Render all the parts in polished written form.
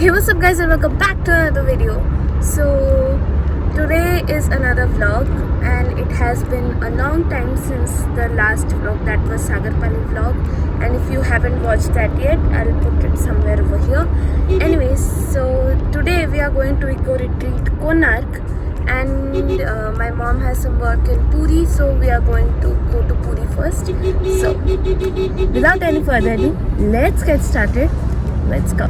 Hey, what's up guys and welcome back to another video. So today is another vlog and it has been a long time since the last vlog, that was Sagarpali vlog, and if you haven't watched that yet, I'll put it somewhere over here. Anyways, so today we are going to eco retreat Konark, and my mom has some work in Puri, so we are going to go to Puri first. So without any further ado, let's get started. Let's go.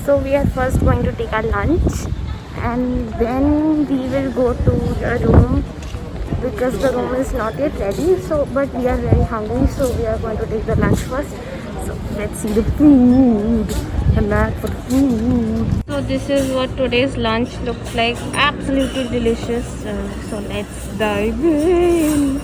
So we are first going to take our lunch and then we will go to the room because the room is not yet ready. So but we are very hungry, so we are going to take the lunch first. So let's see the food. The mad for food. So this is what today's lunch looks like. Absolutely delicious. So let's dive in.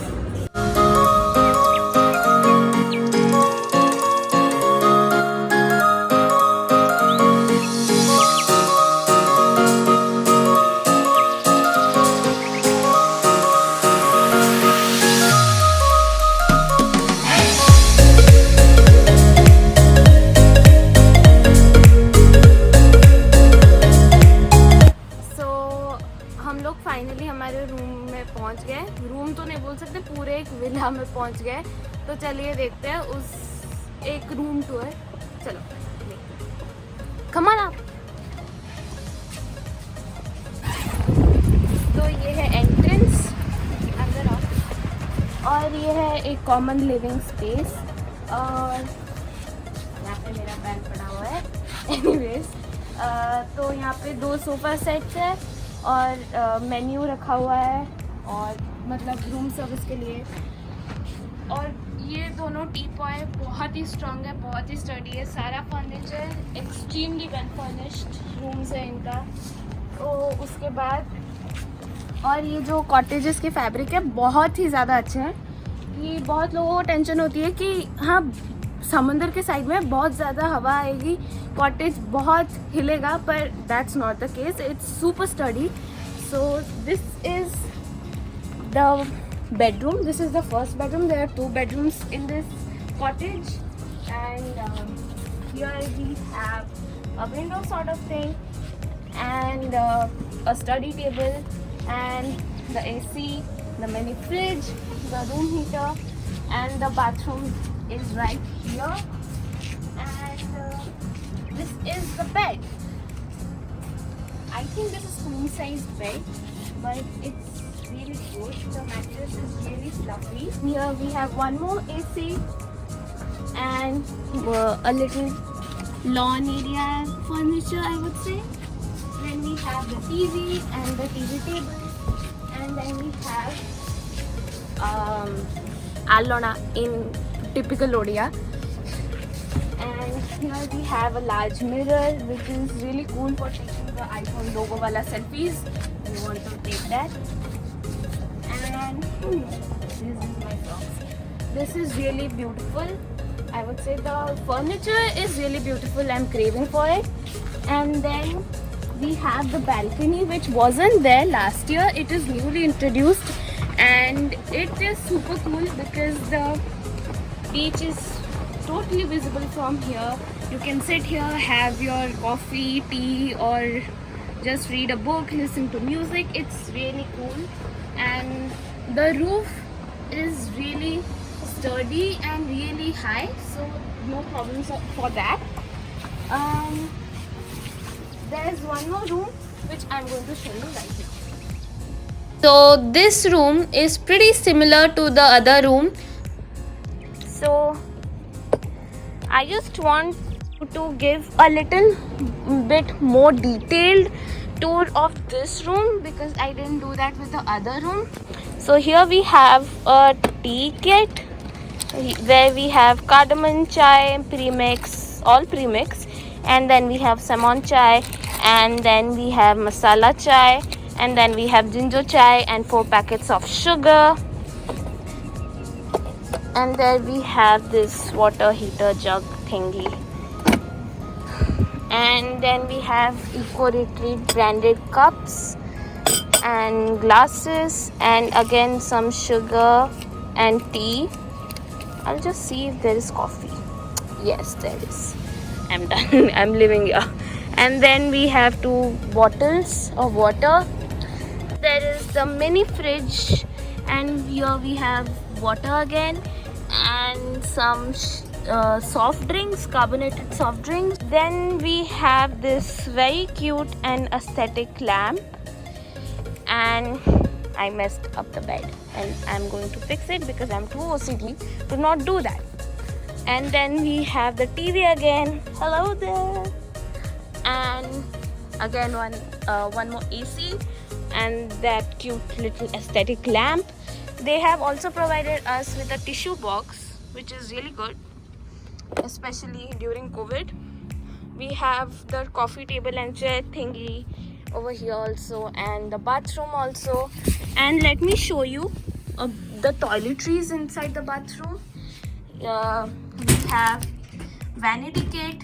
Finally हमारे room में पहुंच गए. Room तो नहीं बोल सकते, पूरे एक विला में पहुंच गए. तो चलिए देखते हैं उस एक रूम टूर. चलो कम ऑन आप. तो ये है एंट्रेंस, अंदर आओ. और ये है एक कॉमन लिविंग स्पेस और यहाँ पे मेरा बैग पड़ा हुआ है. एनीवेज, तो यहाँ पे 2 सोफ़ा सेट्स है और मेन्यू रखा हुआ है और मतलब रूम सर्विस के लिए. और ये दोनों टीपॉय बहुत ही स्ट्रॉन्ग है, बहुत ही स्टडी है. सारा furniture extremely well furnished rooms है इनका. तो उसके बाद और ये जो कॉटेजेस के फैब्रिक है बहुत ही ज़्यादा अच्छे हैं. ये बहुत लोगों को टेंशन होती है कि हाँ समंदर के साइड में बहुत ज़्यादा हवा आएगी, कॉटेज बहुत हिलेगा, पर that's not the case. It's super study. So this is the bedroom. This is the first bedroom. There are 2 bedrooms in this cottage, and here we have a window sort of thing, and a study table, and the AC, the mini fridge, the room heater, and the bathroom is right here. And this is the bed. I think this is queen size bed, but it's really good. The mattress is really fluffy. Here we have one more AC and a little lawn area furniture, I would say. Then we have the TV and the TV table, and then we have Alona in typical Odia. And And here we have a large mirror, which is really cool for taking the iPhone logo wala selfies. You want to take that. And this is my box. This is really beautiful. I would say the furniture is really beautiful. I'm craving for it. And then we have the balcony, which wasn't there last year. It is newly introduced, and it is super cool because the beach is totally visible from here. You can sit here, have your coffee, tea, or just read a book, listen to music. It's really cool, and the roof is really sturdy and really high, so no problems for that. There's one more room which I'm going to show you right now. So this room is pretty similar to the other room. So I just want to give a little bit more detailed tour of this room because I didn't do that with the other room. So here we have a tea kit where we have cardamom chai, premix, all premix, and then we have Ceylon chai, and then we have masala chai, and then we have ginger chai and 4 packets of sugar. And there we have this water heater jug thingy. And then we have Eco Retreat branded cups and glasses, and again some sugar and tea. I'll just see if there is coffee. Yes, there is. I'm done. I'm leaving here. And then we have 2 bottles of water. There is the mini fridge, and here we have water again and some soft drinks, carbonated soft drinks. Then we have this very cute and aesthetic lamp, and I messed up the bed and I'm going to fix it because I'm too OCD to not do that. And then we have the TV again. Hello there. And again one more AC and that cute little aesthetic lamp. They have also provided us with a tissue box, which is really good, especially during COVID. We have the coffee table and chair thingy over here also, and the bathroom also. And let me show you the toiletries inside the bathroom. We have vanity kit,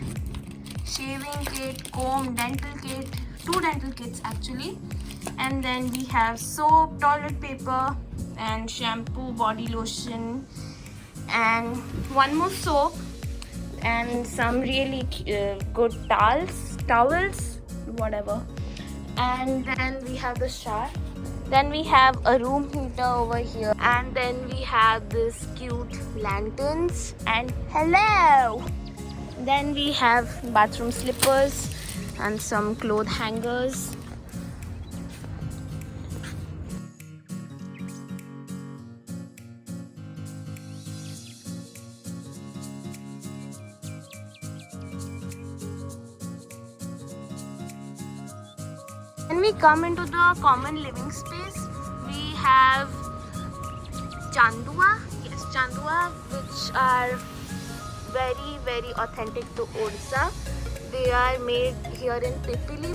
shaving kit, comb, dental kit, 2 dental kits actually, and then we have soap, toilet paper, and shampoo, body lotion, and 1 more soap, and some really good towels, whatever. And then we have the shower. Then we have a room heater over here, and then we have this cute lanterns, and hello. Then we have bathroom slippers and some cloth hangers. When we come into the common living space, we have chandua, which are very, very authentic to Odisha. They are made here in Pipili.